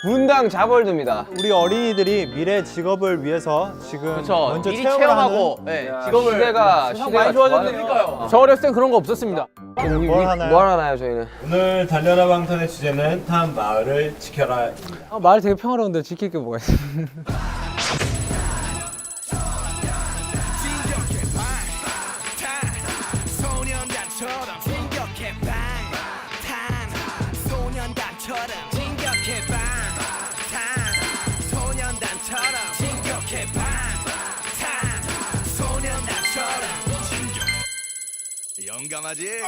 분당 자벌드입니다. 우리 어린이들이 미래 직업을 위해서 지금 그쵸. 먼저 미리 체험을 체험하고 하는 네, 직업을 시대가 많이 좋아졌으니까요. 저 어렸을 땐 그런 거 없었습니다. 뭘 하나요? 뭐 하나요 저희는? 오늘 달려라 방탄의 주제는 한 마을을 지켜라. 마을 되게 평화로운데 지킬 게 뭐가 있어? 용감하지?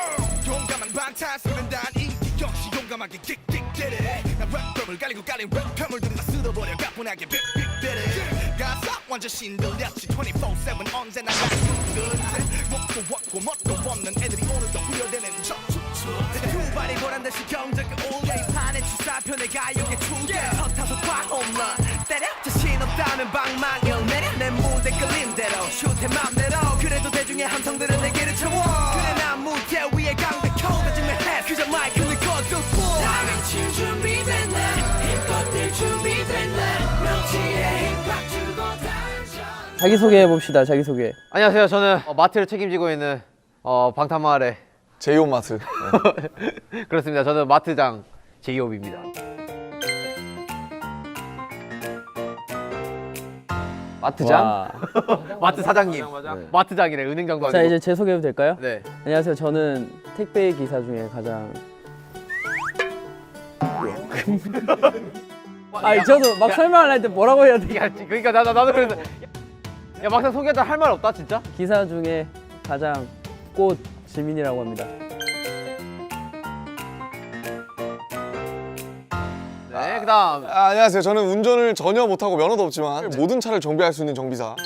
용감한 방탄소년단 인기 역시 용감하게 킥킥대래 난 랩감을 깔리고 깔린 랩감을 다 쓸어버려 가뿐하게 빅빅대래 가사 완전 신들렸지 24/7 언제나 난 목도 없고 멋도 없는 애들이 오늘도 후려대는 두 발이 보란 듯이 경적을 올려 이 판의 주사편의 가요계 투대 서타서 꽉 홈런 때려 자신 없다면 방망이를 내려 내 무대 끌린 대로 슛해 맘대로 그래도 대중의 함성들은 내게를 채워 그래 난 무대 위에 강백호 가짐을 해 그저 마이크를 꺼두고 나는 준비됐네 힘껏들 준비됐네 명치에 힘팍 주고 다른 자기소개 해봅시다, 자기소개. 안녕하세요. 저는 마트를 책임지고 있는 방탄마을의 제이홉 마트. 그렇습니다. 저는 마트장 제이홉입니다. 마트장? 마트 사장님. 마트장이래. 은행장도 아니고. 자, 이제 제 소개해도 될까요? 네. 안녕하세요. 저는 택배 기사 중에 가장 아니 저도 막 설명을 할 때 뭐라고 해야 돼? 야, 그러니까 나도 그래서 야 막상 소개하다 할 말 없다 진짜. 기사 중에 가장 꽃 지민이라고 합니다. 네, 그다음 안녕하세요. 저는 운전을 전혀 못하고 면허도 없지만 모든 차를 정비할 수 있는 정비사.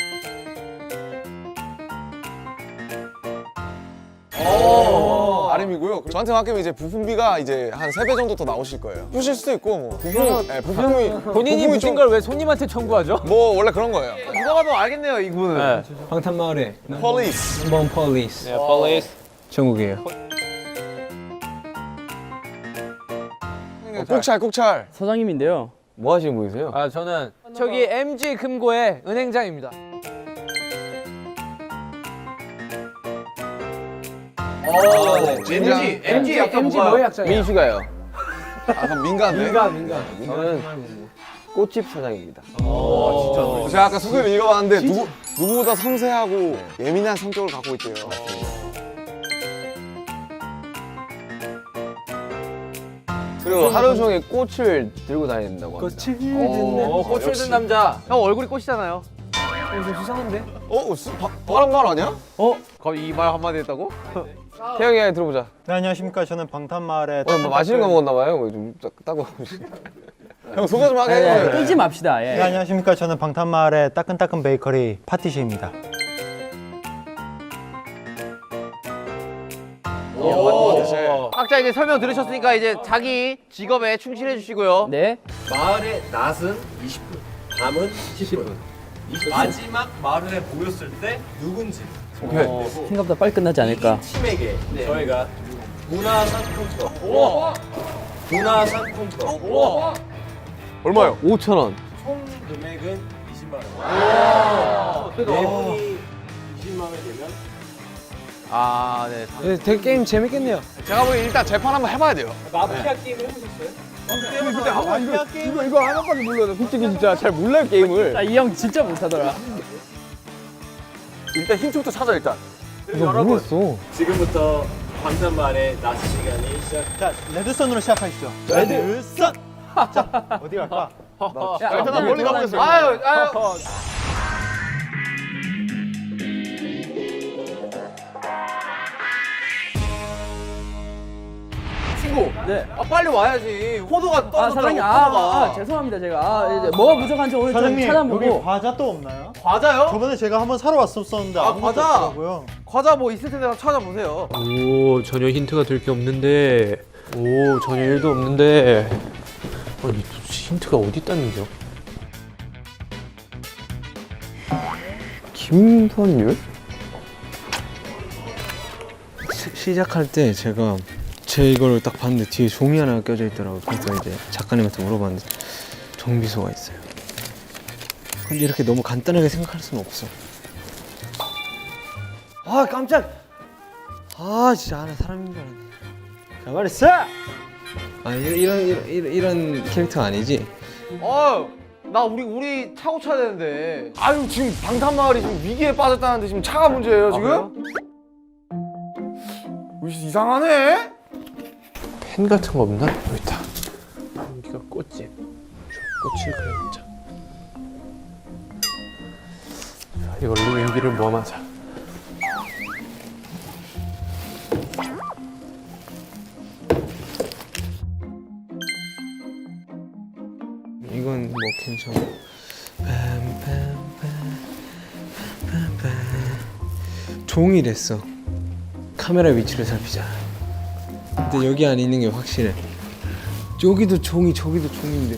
아림이고요. 저한테 맡기면 이제 부품비가 이제 한 3배 정도 더 나오실 거예요. 부실 수도 있고 뭐 부품이 본인이 묻힌 걸 왜 손님한테 청구하죠? 뭐 원래 그런 거예요. 누가 봐도 알겠네요 이분은. 방탄마을의 폴리스. 넘버 폴리스. 네, 폴리스. 정국이에요. 꼭찰. 사장님인데요. 뭐 하시는 분이세요? 아 저는 저기 MG 금고의 은행장입니다. MG 약간 뭐의 약자예요? 민슈가요. 약간 민간데? 민간. 저는 꽃집 사장입니다. 제가 아까 소개를 읽어봤는데 누구보다 섬세하고 예민한 성격을 갖고 있대요. 그리고 하루 종일 꽃을 들고 다닌다고 합니다. 꽃을 든 남자. 형 얼굴이 꽃이잖아요. 바람말 아니야? 거의 이 말 한마디 했다고? 태영이 형 들어보자. 네, 안녕하십니까. 저는 방탄마을의 뭐 맛있는 거 먹었나 봐요. 좀 따고. 형 소개 좀 하게 해요. 끌지 맙시다. 네, 예. 안녕하십니까. 저는 방탄마을의 따끈따끈 베이커리 파티시입니다. 각자 이제 설명 들으셨으니까 이제 자기 직업에 충실해 주시고요. 네. 마을의 낮은 20분, 밤은 10분. 마지막 마을에 모였을 때 누군지 생각보다 빨리 끝나지 않을까. 팀에게 네. 저희가 문화상품권 얼마요? 5,000원. 총 금액은 20만 원. 네 분이 20만 원 되면 아, 네. 되게 게임 재밌겠네요. 제가 보기엔 일단 재판 한번 해봐야 돼요. 마피아 게임 해보셨어요? 이거 하나밖에 몰라요. 솔직히 진짜 잘 몰라요 게임을. 이 형 진짜 못하더라. 일단 힌트부터 찾아 일단. 여러분 지금부터 방탄마을의 낮 시간이 시작. 자, 레드선으로 시작하시죠. 레드선! 자, 어디 갈까? 일단 멀리 가보겠어요. 아유. 친구. 네. 아 빨리 와야지. 포도가 떨어졌다고. 사장님, 포도가. 죄송합니다. 제가 이제 뭐가 부족한지 오늘 좀 사장님 찾아보고. 여기 과자 또 없나요? 과자요? 저번에 제가 한번 사러 왔었는데 아, 아무것도 과자? 없더라고요. 과자 뭐 있을 텐데 찾아보세요. 오, 전혀 힌트가 될 게 없는데. 오, 전혀 일도 없는데. 아니, 도대체 힌트가 어디 있다는 거죠? 김선율? 시작할 때 제가 제 이걸 딱 봤는데 뒤에 종이 하나 껴져 있더라고요. 그래서 이제 작가님한테 물어봤는데 정비소가 있어요. 근데 이렇게 너무 간단하게 생각할 수는 없어. 아 깜짝! 아 진짜 나 사람인 줄 알았네. 가만히 있어! 아 이런 캐릭터가 아니지? 나 우리 차고 차야 되는데. 아유 지금 방탄마을이 지금 위기에 빠졌다는데 지금 차가 문제예요 지금? 이상하네? 펜 같은 거 없나? 여기 있다. 여기가 꽃집. 꽃을 그려놓자. 자, 이걸로 여기를 모아마자. 이건 뭐 괜찮아. 종이랬어. 카메라 위치를 살피자. 근데 여기 안에 있는 게 확실해. 여기도 종이, 저기도 종인데.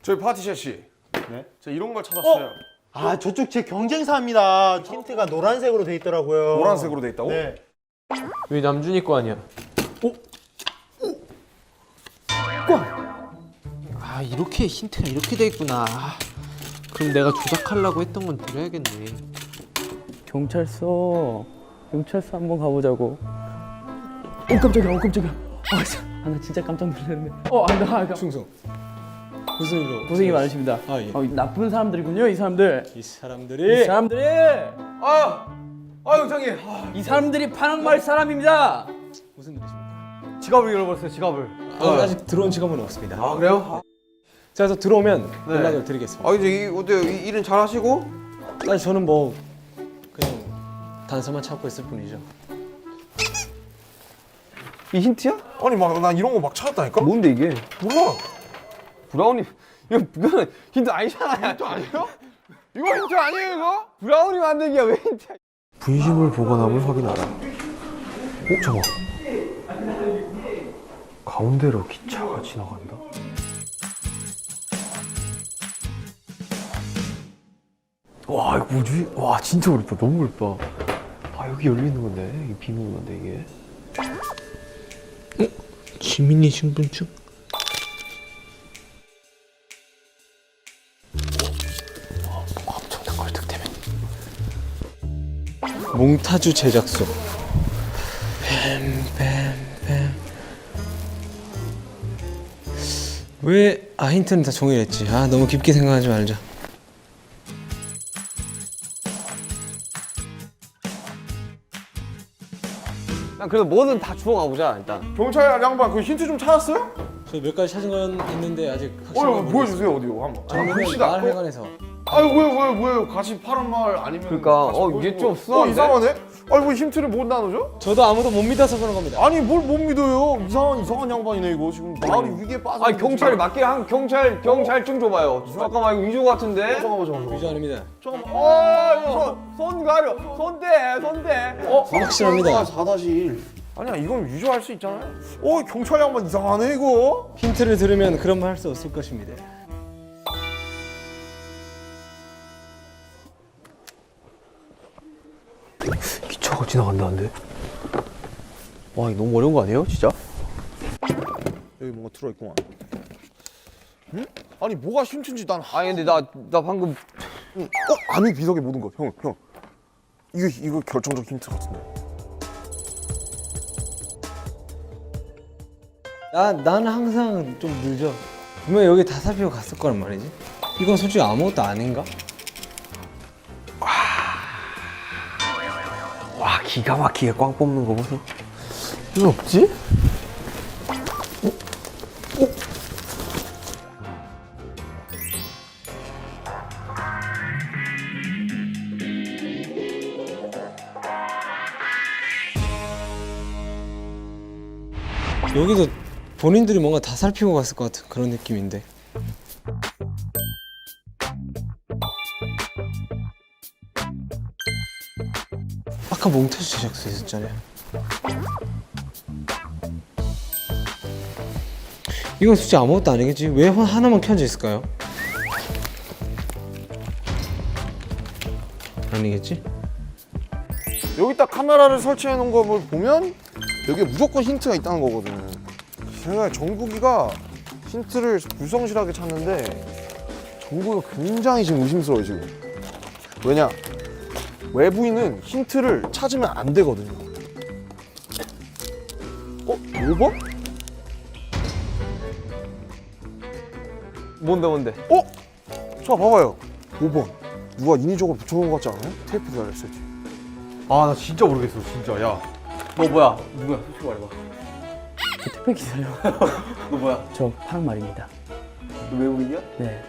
저희 파티셔 씨. 네? 제가 이런 걸 찾았어요. 아 저쪽 제 경쟁사입니다. 힌트가 노란색으로 돼 있더라고요. 노란색으로 돼 있다고? 네. 여기 남준이 거 아니야? 아, 이렇게 힌트가 이렇게 돼 있구나. 그럼 내가 조작하려고 했던 건 드려야겠네. 경찰서 한번 가보자고. 깜짝이야. 나 진짜 깜짝 놀랐네. 나 충성. 무슨 일로? 고생이 많으십니다. 아 예. 나쁜 사람들이군요, 이 사람들. 이 사람들이 형장님. 이 사람들이 파랑마을 사람입니다. 무슨 일이십니까? 지갑을 잃어버렸어요. 지갑을. 아직 들어온 직원은 없습니다. 아 그래요? 자, 그래서 들어오면 네. 연락을 드리겠습니다. 아 이제 어때요? 일은 잘 하시고? 아니 저는 뭐 그냥 단서만 찾고 있을 뿐이죠. 이 힌트야? 아니 막 난 이런 거 막 찾았다니까? 뭔데 이게? 몰라. 브라우니 이거는 힌트 아니잖아요. 힌트 아니에요? 이거 힌트 아니에요 이거? 브라우니 만들기가 왜 힌트야? 분심을 보관함을 확인하라. 잠깐. 가운데로 기차가 지나간다. 와 이거 뭐지? 와 진짜 어렵다. 너무 어렵다. 아 여기 열리는 건데 이게 비밀 건데 이게. 지민이 신분증? 엄청난 걸 득템해. 몽타주 제작소. 왜 힌트는 다 종이랬지. 너무 깊게 생각하지 말자. 난 그래도 뭐든 다 주워 가보자 일단. 경찰 양반 그 힌트 좀 찾았어요? 저 몇 가지 찾은 건 있는데 아직 확실한 건 보여주세요 어디요 한번. 저는 봅시다. 마을회관에서. 아유 왜 같이 파란 마을 아니면. 그러니까 이게 좀 수상한데? 이상하네. 아니 왜 힌트를 못 나누죠? 저도 아무도 못 믿어서 그런 겁니다. 아니 뭘 못 믿어요? 이상한 양반이네 이거 지금 마을이 위기에 빠져. 아니 경찰이 맞게 한 경찰증 줘봐요. 잠깐만 이거 위조 같은데? 잠깐만. 위조 아닙니다. 손 가려. 손대. 확실합니다. 4-1. 아니야 이건 위조할 수 있잖아요. 경찰 양반 이상하네 이거. 힌트를 들으면 그런 말 할 수 없을 것입니다. 기차가 지나간다는데? 와 이거 너무 어려운 거 아니에요 진짜? 여기 뭔가 들어있구만. 응? 아니 뭐가 힌트인지 난. 아니 근데 나 방금 아니 비석에 묻은 거 형. 이거 결정적 힌트 같은데. 나는 항상 좀 늦어. 분명 여기 다 살피고 갔을 거란 말이지. 이건 솔직히 아무것도 아닌가? 와 기가 막히게 꽝 뽑는 거 보소. 이거 없지? 여기도 본인들이 뭔가 다 살피고 갔을 것 같은 그런 느낌인데. 아까 몽타주 제작소 있었잖아요. 이건 솔직히 아무것도 아니겠지? 왜 하나만 켜져 있을까요? 아니겠지? 여기 딱 카메라를 설치해 놓은 걸 보면 여기에 무조건 힌트가 있다는 거거든요. 제가 정국이가 힌트를 불성실하게 찾는데 정국이가 굉장히 지금 의심스러워요 지금. 왜냐? 외부인은 힌트를 찾으면 안 되거든요. 5번? 뭔데? 자 봐봐요. 5번. 누가 인위적으로 붙여놓은 것 같지 않아요? 테이프 달렸을지. 아 나 진짜 모르겠어 진짜. 야 너 뭐야? 누구야? 솔직히 말해봐. 저 택배 기사요. 너 뭐야? 저 파란 말입니다. 너 외국인이야? 네.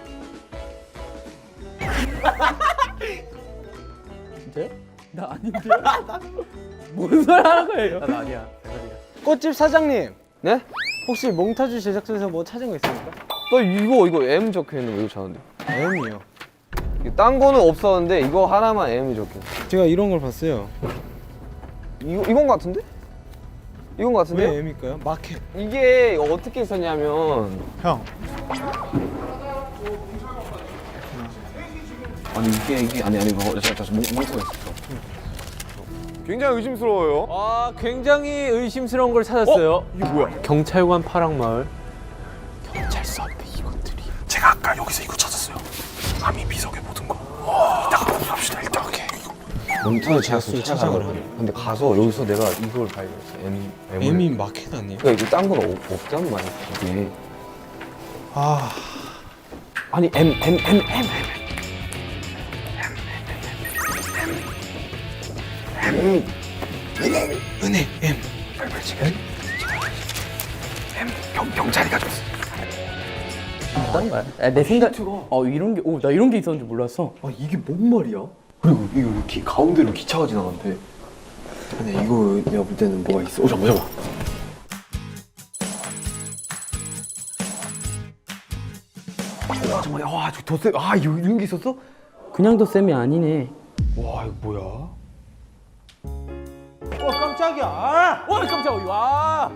진짜요? 나 아닌데요? 뭔 소리 하는 거예요? 나 아니야. 꽃집 사장님, 네? 혹시 몽타주 제작소에서 뭐 찾은 거 있습니까? 너 이거 M 적혀 있는 거 이거 찾는데. M이요. 딴 거는 없었는데 이거 하나만 M이 적혀. 제가 이런 걸 봤어요. 이건 같은데? 이건 같은데? 왜 M일까요? 마켓. 이게 어떻게 있었냐면 형 아니 이게 아니 이거 제가 몽타가 있었어. 굉장히 의심스러워요. 아, 굉장히 의심스러운 걸 찾았어요. 이게 뭐야? 경찰관 파랑마을. 경찰서 앞에 이것들이. 제가 아까 여기서 이거 찾았어요. 아미 비석의 모든 거. 이따가 공부합시다. 일단 오케이. 몽타주 제작소 찾아가라. 찾아가라. 근데 가서 여기서 내가 이걸 발견했어. M을. M이 마켓 아니에요? 그러니까 이거 딴 건 없단 말이야. 이게. 아 아니 M. 은혜 M. 경찰이 가져왔어. 어떤 거야? 내 생각. 이런 게. 나 이런 게 있었는지 몰랐어. 아 이게 뭔 말이야? 그리고 이거 가운데로 기차가 지나간대. 아니 이거 내가 볼 때는 뭐가 있어. 잠깐만. 정말 와, 저 덧세. 아, 이런 게 있었어? 그냥 덧셈이 아니네. 와 이거 뭐야? 깜짝이야. 아! 와, 깜짝이야. 와.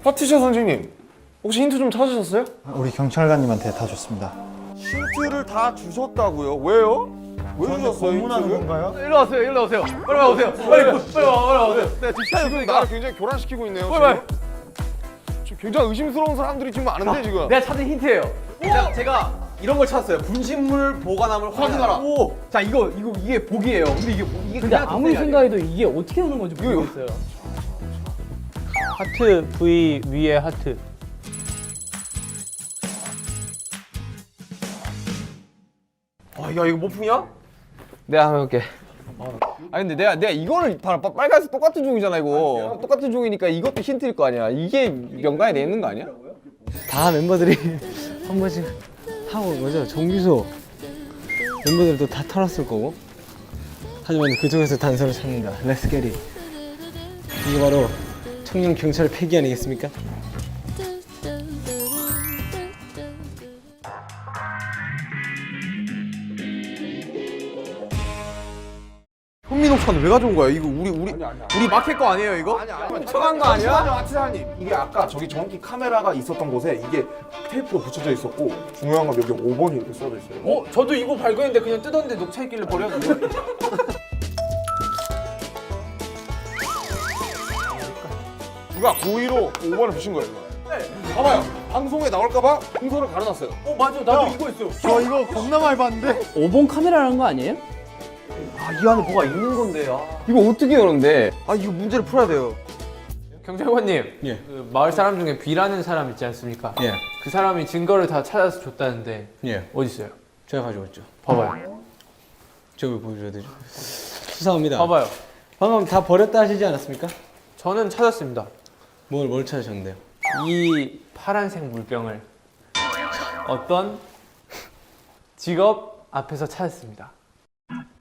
파티셔 선생님, 혹시 힌트 좀 찾으셨어요? 우리 경찰관님한테 다 줬습니다. 힌트를 다 주셨다고요? 왜요? 왜 주셨어요? 검문하는 힌트를? 건가요? 일로 와세요. 일로 오세요. 빨리 오세요. 빨리 오세요. 네, 지금 나를 굉장히 교란시키고 있네요. 빨리. 지금 굉장히 의심스러운 사람들이 지금 많은데 지금. 내가 찾은 힌트예요. 제가 이런 걸 찾았어요. 분신물 보관함을 확인하라. 오. 자, 이게 복이에요. 근데 이게 근데 그냥 아무리 덧셈이 생각해도 이게 어떻게 오는 건지 모르겠어요. 하트 V 위에 하트. 아니에요. 야, 이거 모품이야? 내가 한번 해볼게. 아니 근데 내가 이거를 빨간색 똑같은 종이잖아 이거. 똑같은 종이니까 이것도 힌트일 거 아니야. 이게 명가에 내 있는 거 아니야? 다 멤버들이 한 번씩 하고 온 거죠. 정규소 멤버들도 다 털었을 거고. 하지만 그 중에서 단서를 찾는다. Let's get it. 이게 바로 청년 경찰 폐기 아니겠습니까? 현민옥차는 왜 가져온 거야? 이거 우리 마켓 거 아니에요 이거? 훔쳐간 거 아니야? 아트사님, 이게 아까 저기 정확히 카메라가 있었던 곳에 이게 테이프로 붙여져 있었고 중요한 건 여기 5번이 이렇게 써져 있어요. 저도 이거 발견했는데 그냥 뜯었는데 녹차 있길래 버렸는데. 누가 고의로 5번을 붙인 거예요. 네. 봐봐요. 방송에 나올까봐 풍선을 갈아놨어요. 맞아. 나도 이거 있어. 저 이거 겁나 많이 봤는데. 5번 카메라라는 거 아니에요? 이 안에 뭐가 있는 건데. 이거 어떻게 여는데? 이거 문제를 풀어야 돼요. 경찰관님, 예. 그 마을 사람 중에 B라는 사람 있지 않습니까? 예. 그 사람이 증거를 다 찾아서 줬다는데 예. 어디 있어요? 제가 가져왔죠. 봐봐요. 저기 보여줘야 되죠. 수사합니다. 봐봐요. 방금 다 버렸다 하시지 않았습니까? 저는 찾았습니다. 뭘 찾으셨는데요? 이 파란색 물병을 어떤 직업 앞에서 찾았습니다.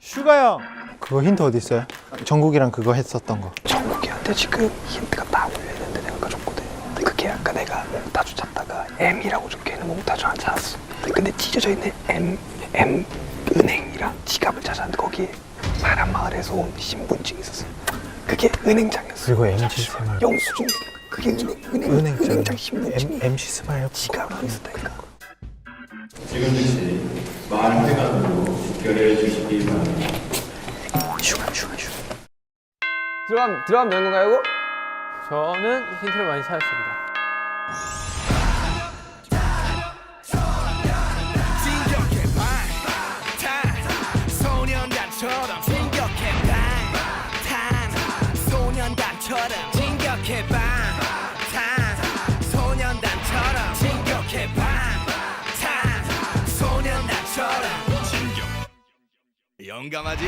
슈가 형 그거 힌트 어디 있어요? 정국이랑 그거 했었던 거. 정국이한테 지금 힌트가 딱 올려있는데 내가 줬거든. 그게 아까 내가 몽타주 찾다가 M이라고 적혀있는 몽타주 하나 찾았어. 근데 찢어져 있는 M 은행이랑 지갑을 찾았는데 거기에 파란 마을에서 온 신분증이 있었어. 그게 은행장이었어. 그리고 MG 스마일. 영수증. 그게 은행장 신분증. MC 스마일. 지갑이 있었다니까. 들어가면 되는 건가요, 이거? 저는 힌트를 많이 찾았습니다. 진격해 방탄 소년단처럼 진격해 방탄 소년단처럼 진격해 방탄 소년단처럼 진격해 방탄 소년단처럼 진격 용감하지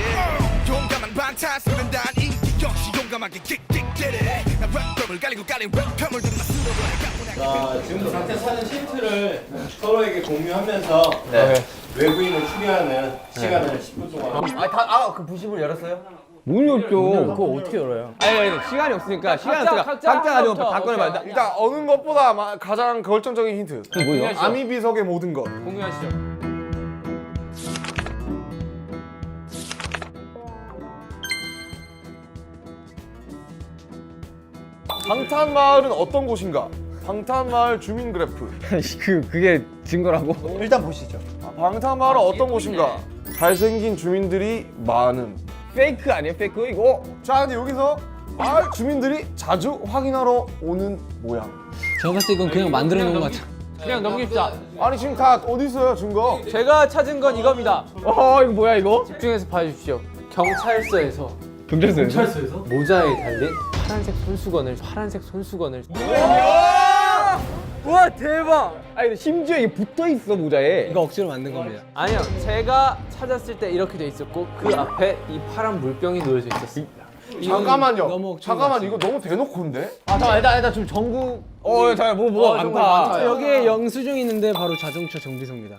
용감한 방탄소년단 인기 역시 용감하게 킥킥대래 나 랩을 갈리고 깔린 랩감을 들으며 쓸어버려 지금부터 각자 찾은 힌트를 서로에게 공유하면서 외부인을 추리하는 시간을 10분 동안. 그 부심을 열었어요? 문 열죠. 그거 어떻게 열어요? 아니, 시간이 없으니까 시간이 없으니까 각자 가지고 다 꺼내봐. 일단 얻은 것보다 가장 결정적인 힌트. 뭐예요? 아미 비석의 모든 것. 공유하시죠. 방탄마을은 어떤 곳인가? 방탄마을 주민 그래프. 그게 증거라고? 일단 보시죠. 방탄마을은 어떤 곳인가? 잘생긴 주민들이 많은. 페이크 아니에요, 페이크? 이거? 자, 근데 여기서 마을 주민들이 자주 확인하러 오는 모양. 제가 봤을 때 이건 그냥 만들어 놓은 것 같아. 그냥 넘깁시다. 아니 지금 다 어디 있어요 증거? 제가 찾은 건 이겁니다. 이거 뭐야, 이거? 집중해서 봐주십시오. 경찰서에서 경찰서에서? 모자에 달린 파란색 손수건을 우와, 대박! 아니, 근데 심지어 이게 붙어 있어, 모자에. 이거 억지로 만든 겁니다. 아니요, 제가 찾았을 때 이렇게 돼 있었고 그 앞에 이 파란 물병이 놓여져 있었습니다. 잠깐만요. 너무 억지로 잠깐만 이거 너무 대놓고인데? 잠깐만 일단 좀 전국 뭐가 많다. 여기에 영수증이 있는데 바로 자동차 정비소입니다.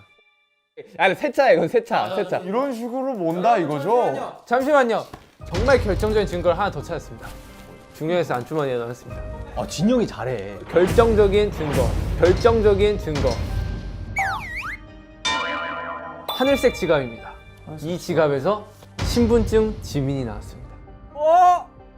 아니, 세차야, 이건 세차. 이런 식으로 몬다 이거죠? 잠시만요. 정말 결정적인 증거를 하나 더 찾았습니다. 중요해서 안주머니에 넣었습니다. 진영이 잘해. 결정적인 증거. 하늘색 지갑입니다. 이 지갑에서 신분증 지민이 나왔습니다.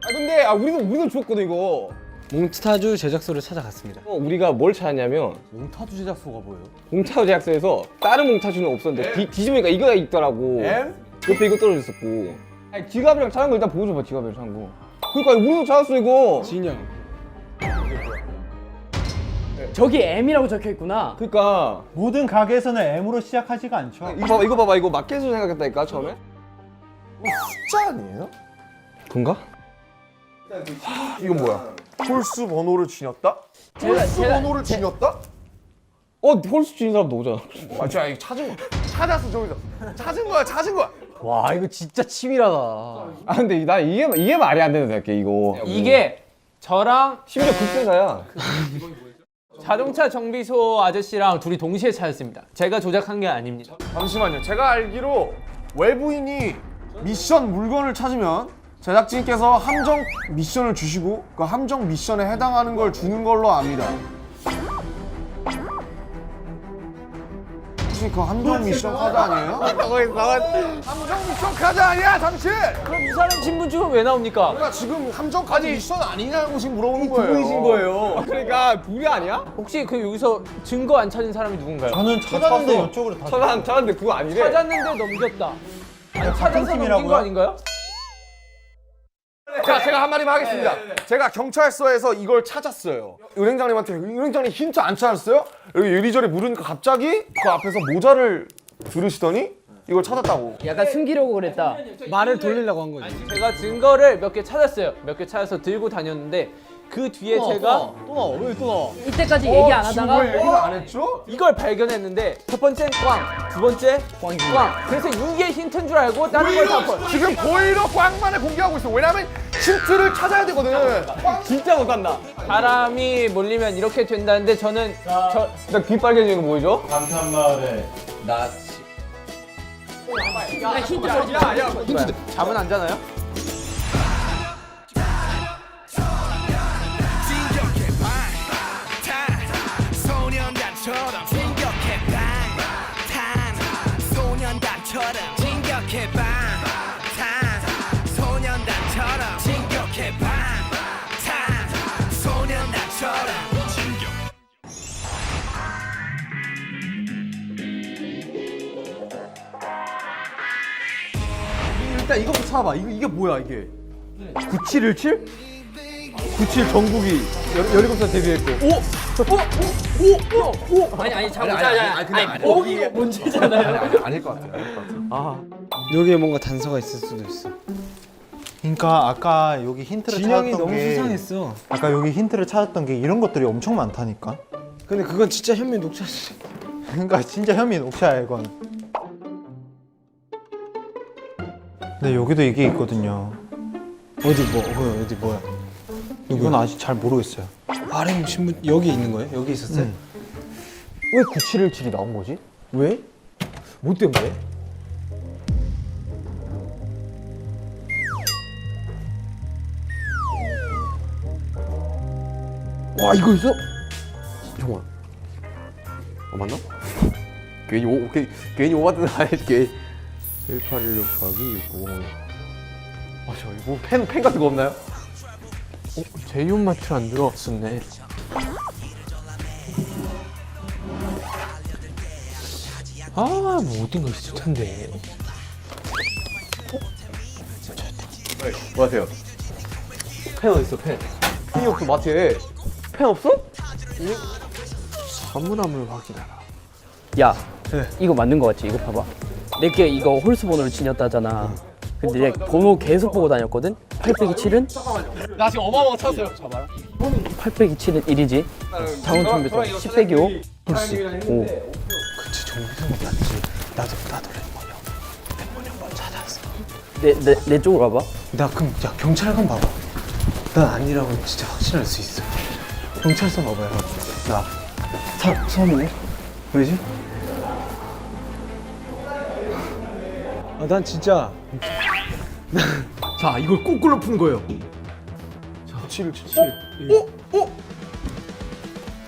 근데 우리도 주웠거든, 이거. 몽타주 제작소를 찾아갔습니다. 우리가 뭘 찾았냐면 몽타주 제작소가 뭐예요? 몽타주 제작소에서 다른 몽타주는 없었는데 뒤집으니까 이거가 있더라고. M? 옆에 이거 떨어졌었고. 아니, 지갑이랑 찾은 거 일단 보여줘봐, 지갑이랑 찾은 거. 그러니까 우리도 찾았어, 이거. 진영. 저기 M이라고 적혀 있구나. 그러니까 모든 가게에서는 M으로 시작하지가 않죠. 이거 봐봐, 이거 마켓으로 생각했다니까 처음에. 숫자 아니에요? 그런가? 이건 뭐야? 홀수 번호를 지녔다? 홀수 번호를 지녔다? 홀수 주인 사람 너잖아. 맞아, 이거 찾은 거. 찾았어 저기서. 찾은 거야. 와 이거 진짜 치밀하다. 아, 근데 나 이게 말이 안 된다 생각해, 이거. 이게 저랑 심지어 극세사야. 자동차 정비소 아저씨랑 둘이 동시에 찾았습니다. 제가 조작한 게 아닙니다. 잠시만요. 제가 알기로 외부인이 미션 물건을 찾으면 제작진께서 함정 미션을 주시고 그 함정 미션에 해당하는 걸 주는 걸로 압니다. 혹시 그 함정 미션 카드 아니에요? 함정 미션 카드 아니야, 당신! 그럼 이 사람 신분증은 왜 나옵니까? 그러니까 지금 함정 카드 미션 아니냐고 지금 물어보는 거예요. 보이신 거예요. 그러니까 둘이 아니야? 혹시 그 여기서 증거 안 찾은 사람이 누군가요? 저는 찾았는데 이쪽으로 다. 찾았는데 그거 아니래. 찾았는데 넘겼다. 아니, 같은 찾아서 넘긴 팀이라고요? 거 아닌가요? 자, 제가 한마디만 하겠습니다. 제가 경찰서에서 이걸 찾았어요. 은행장님한테 은행장님 힌트 안 찾았어요? 여기 이리저리 물으니까 갑자기 그 앞에서 모자를 들으시더니 이걸 찾았다고. 약간 숨기려고 그랬다. 말을 돌리려고 한 거지. 제가 증거를 몇 개 찾았어요. 몇 개 찾아서 들고 다녔는데 그 뒤에 제가 또 나와. 왜 또 나와? 이때까지 얘기 안 지금 하다가 왜 얘기를 안 했죠? 이걸 발견했는데 첫 번째는 꽝, 두 번째 꽝. 그래서 이게 힌트인 줄 알고 다른 걸 다 번. 지금 보이러 꽝만을 공개하고 있어. 왜냐면 힌트를 찾아야 되거든. 진짜 못한다. 사람이 몰리면 이렇게 된다는데 저는 나귀 빨개지는 거 보이죠? 방탄마을에 힌트 잠은 안 자나요? 진격해 방탄 소년단처럼 진격해 방탄 소년단처럼 진격해 방탄 소년단처럼 진격해 방탄 소년단처럼 일단 이거부터 찾아봐. 이게 뭐야 이게? 9717? 97 정국이 17살 데뷔했고. 아니 잠깐 아니 이게 문제잖아요. 아닐 것 같아. 여기에 뭔가 단서가 있을 수도 있어. 그러니까 아까 여기 힌트를 진영이 찾았던 너무 게 수상했어. 아까 여기 힌트를 찾았던 게 이런 것들이 엄청 많다니까. 근데 그건 진짜 현미 녹차지. 그러니까 진짜 현미 녹차야 이건. 근데 여기도 이게 있거든요. 어디 어디 뭐야? 이건 아직 잘 모르겠어요. RM 신문 여기 있는 거예요? 여기 있었어요? 왜 9717이 나온 거지? 왜? 뭐 때문에? 와 이거 있어? 잠깐만. 맞나? 괜히 오바든 거 아니지? 1816 더하기 690. 뭐 펜 같은 거 없나요? 제이홉 마트 안 들어왔었네. 뭐 어딘가 있을 텐데. 뭐 하세요? 펜 어디 있어 펜? 펜이 없어 마트에. 펜 없어? 사물함을 확인하라. 야, 이거 맞는 거 같지? 이거 봐봐. 내게 이거 홀수 번호를 지녔다잖아. 근데 내가 번호 계속 보고 다녔거든? 8-7은? 나 지금 어마어마하게 찾았어요. 잡아라. 8-7은 1이지. 자원 컴퓨터 10-5 홀수 5. 그치 정비서는 맞지. 나도 랩모녀 찾았어. 내 쪽으로 와봐. 나 그럼 야 경찰관 봐봐. 난 아니라고 진짜 확신할 수 있어. 경찰서 봐봐요. 나 처음이네. 왜지? 난 진짜 자 이걸 거꾸로 푸는 거예요. 7.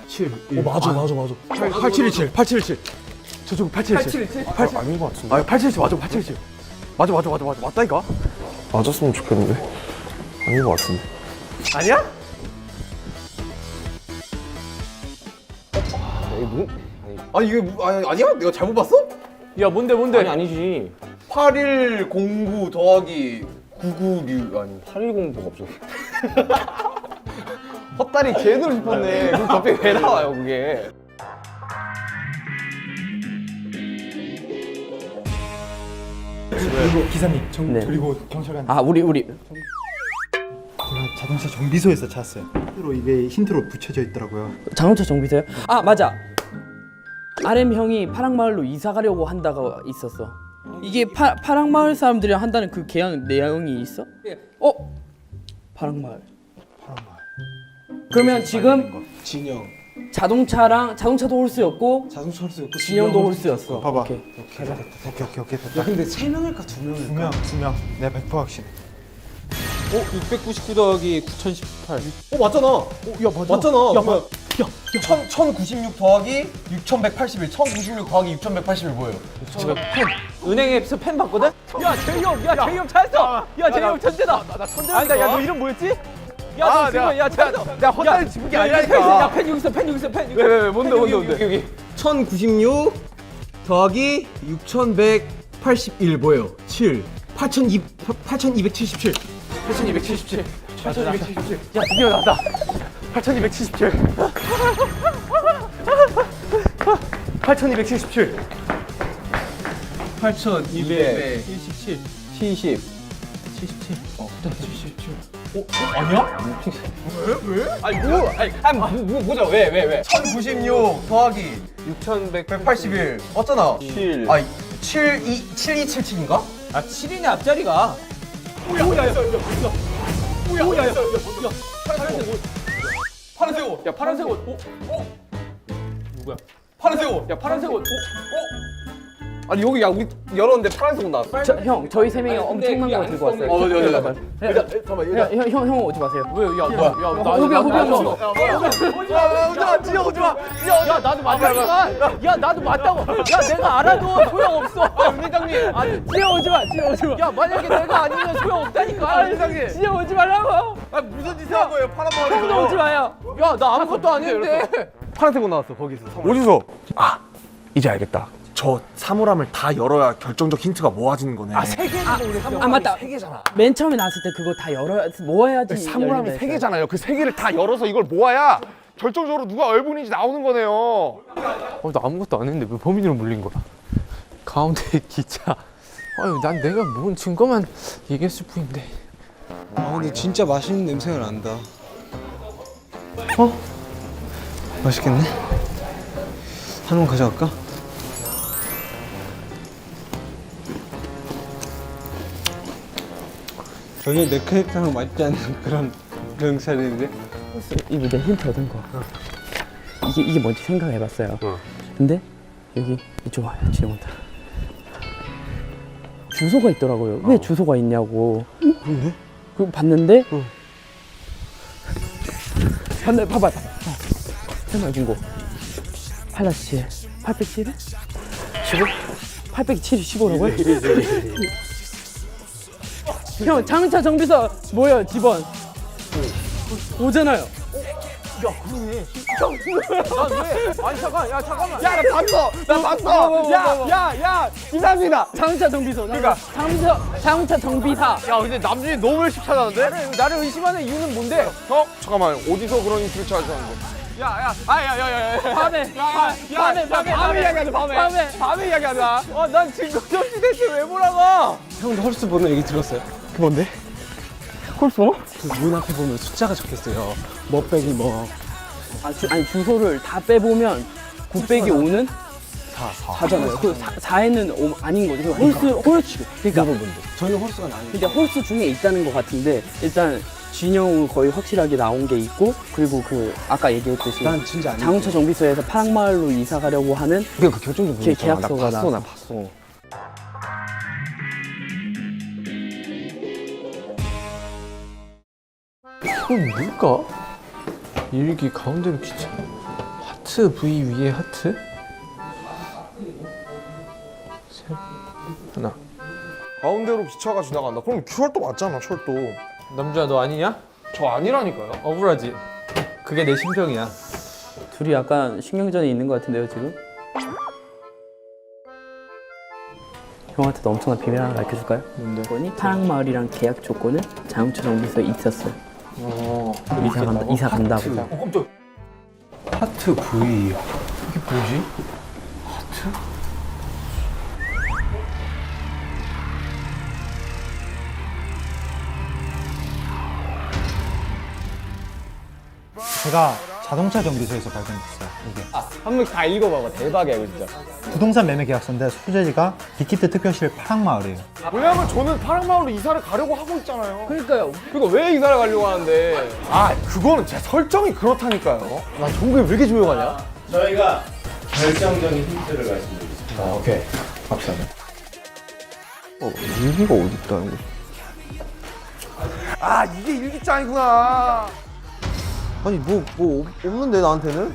7. 맞아. 8717. 저쪽 8717. 아닌 것 같은데. 아 877 맞아 877. 맞아 맞다니까. 맞았으면 좋겠는데. 아닌 것 같은데. 아니야? 이게 뭐? 아니 이게 아니야? 내가 잘못 봤어? 야 뭔데? 아니 아니지. 8109 더하기 996 아니 8109가 없어. 헛다리 제대로 짚었네. 그럼 갑자기 왜 나와요 그게? 그리고 기사님, 네. 그리고 경찰관. 아 우리 제가 자동차 정비소에서 찾았어요. 힌트로 이게 힌트로 붙여져 있더라고요. 자동차 정비소요? 아 맞아. RM 형이 파랑마을로 이사 가려고 한다가 있었어. 이게 파랑마을 사람들이 한다는 그 계약 내용이 있어? 파랑마을. 그러면 지금 진영. 자동차도 홀수였고 자동차 홀수였고 진영도 홀수였어. 봐봐. 오케이. 오케이. 야 근데 3명일까 2명일까? 두 명. 내가 100% 확신. 699 더하기 9018. 맞잖아. 야 맞아. 맞잖아. 야 1096 더하기 6181. 1096 더하기 6181 뭐예요? 지금 은행에서 펜 받거든? 야 제이홉 찾았어. 야 제이홉 천재다. 나 천재다. 아니 야 너 이름 뭐였지? 야 너 지금 야 찾았어. 내가 헛다리 짚은 게 아니라니까. 야 펜 여기 있어. 왜 뭔데? 여기 1096 더하기 6181 뭐예요? 7 8277 8277 야 드디어 나왔다. 8277 8277 8277 70 77 아니야? 왜? 아니 보자 왜 1096 더하기 6181 맞잖아 7 아니 7277인가? 아 7이네 앞자리가 오야 파란색 옷 야 파란색 옷 누구야? 파란색 옷 야 파란색 옷 아니 여기 야 우리 열었는데 파란색 옷 나왔어. 형 저희 세 명이 엄청난 거 들고 왔어요. 형 오지 마세요. 왜? 야 뭐야? 호비 오지 마. 야 나도 맞다니까. 야 나도 맞다고. 야 내가 알아도 소용 없어. 회장님. 아 오지 마. 야 만약에 내가 아니면 소용 없다니까. 회장님. 진짜 오지 말라고. 아 무슨 짓을 한 거예요 파란 머리. 형도 오지 마요. 야 나 아무것도 안 했는데. 파란색 옷 나왔어 거기서. 어디서? 아 이제 알겠다. 저 사물함을 다 열어야 결정적 힌트가 모아지는 거네. 아 맞다. 맨 처음에 나왔을 때 그거 다 열어야 모아야지. 사물함이 열린다 3개잖아요. 그 3개를 다 열어서 이걸 모아야 결정적으로 누가 얼분인지 나오는 거네요. 나 아무것도 안 했는데 왜 범인으로 물린 거야? 가운데 기차. 아유 난 내가 뭔 증거만 얘기했을 뿐인데. 아 근데 진짜 맛있는 냄새가 난다. 맛있겠네. 하나만 가져갈까? 전혀 내 캐릭터랑 맞지 않는 그런 스타일인데? 이거 내 힌트 얻은 거. 이게 뭔지 생각해봤어요. 근데 여기 이쪽 와요, 지금부터. 주소가 있더라고요. 왜 주소가 있냐고. 그런데? 그 봤는데. 봐봐. 새마을금고 8-7 807에 15? 807이 15라고요? 형 장차 정비서 뭐예요 집원? 오잖아요. 아니 잠깐. 야 잠깐만. 야 나 봤어. 야 김남진아. 장차 정비서. 그러니까 장차 정비사. 야 근데 남준이 너무 열심히 찾아왔는데? 나를 의심하는 이유는 뭔데? 형 잠깐만 어디서 그런 힌트를 찾아주는 거? 야야 밤에 이야기하자 밤에 이야기하자. 난 증거 접시 대체 왜 몰아가? 형도 홀수 번호 얘기 들었어요? 그 뭔데? 콜소? 그 문 앞에 보면 숫자가 적혀있어요. 뭐 빼기 뭐. 아니 주소를 다 빼보면 9 빼기 5는 4잖아요. 그 4에는 아닌 거죠. 홀수. 그러니까 전혀 홀수가 나뉘어요. 근데 홀수 중에 있다는 것 같은데 일단 진영은 거의 확실하게 나온 게 있고 그리고 그 아까 얘기했듯이 난 진짜 안 장우차 정비소에서 파랑마을로 이사 가려고 하는 그 결정적 계약서가 나 나왔어. 봤어. 이건 뭘까? 일기 가운데로 기차. 하트 V 위에 하트? 셋 하나. 가운데로 기차가 지나간다. 그럼 철도 맞잖아 철도. 남주야 너 아니냐? 저 아니라니까요. 억울하지? 그게 내 심정이야. 둘이 약간 신경전이 있는 것 같은데요 지금? 형한테도 엄청난 비밀 하나 밝혀줄까요? 뭔데? 파랑마을이랑 계약 조건은 장우차 정비소에 있었어요. 이사 간다고. 하트 V. 이게 뭐지? 하트? 제가 자동차 정비소에서 발견했어요. 이게 한 명씩 다 읽어봐봐. 대박이야 이거 진짜. 부동산 매매 계약서인데 소재지가 빅히트 특별실 파랑마을이에요. 왜냐면 저는 파랑마을로 이사를 가려고 하고 있잖아요. 그러니까요. 그러니까 왜 이사를 가려고 하는데? 아 그거는 제 설정이 그렇다니까요. 나 정국이 왜 이렇게 조용하냐? 저희가 결정적인 힌트를 말씀드리겠습니다. 오케이. 갑시다. 일기가 어디 있다는 거지? 아 이게 일기장이구나. 아니 뭐 없는데 나한테는?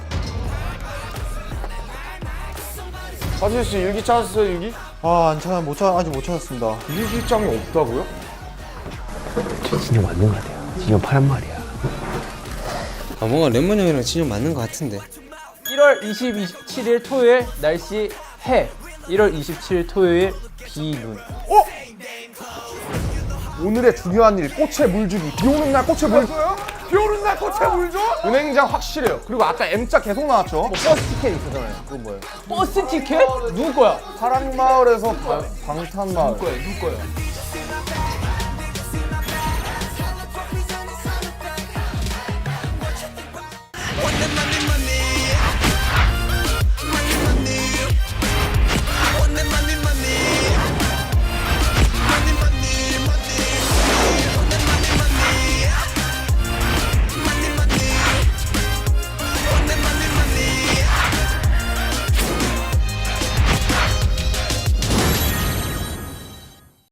사진 씨 일기 찾았어요 일기? 아, 아직 못 찾았습니다. 일기장이 없다고요? 진영 맞는 거 같아요. 진영 파란 말이야. 아 뭔가 랩몬 형이랑 진영 맞는 것 같은데. 1월 27일 토요일 날씨 해. 1월 27일 토요일 비눈. 오늘의 중요한 일 꽃에 물 주기. 비 오는 날 꽃에 물 줘요? 비 오는 날 꽃에 물 줘? 은행장 확실해요. 그리고 아까 M자 계속 나왔죠? 버스 티켓 있었잖아요. 그건 뭐예요? 버스 티켓? 누구 거야? 파랑마을에서 방탄마을. 누구 거야? 원래 난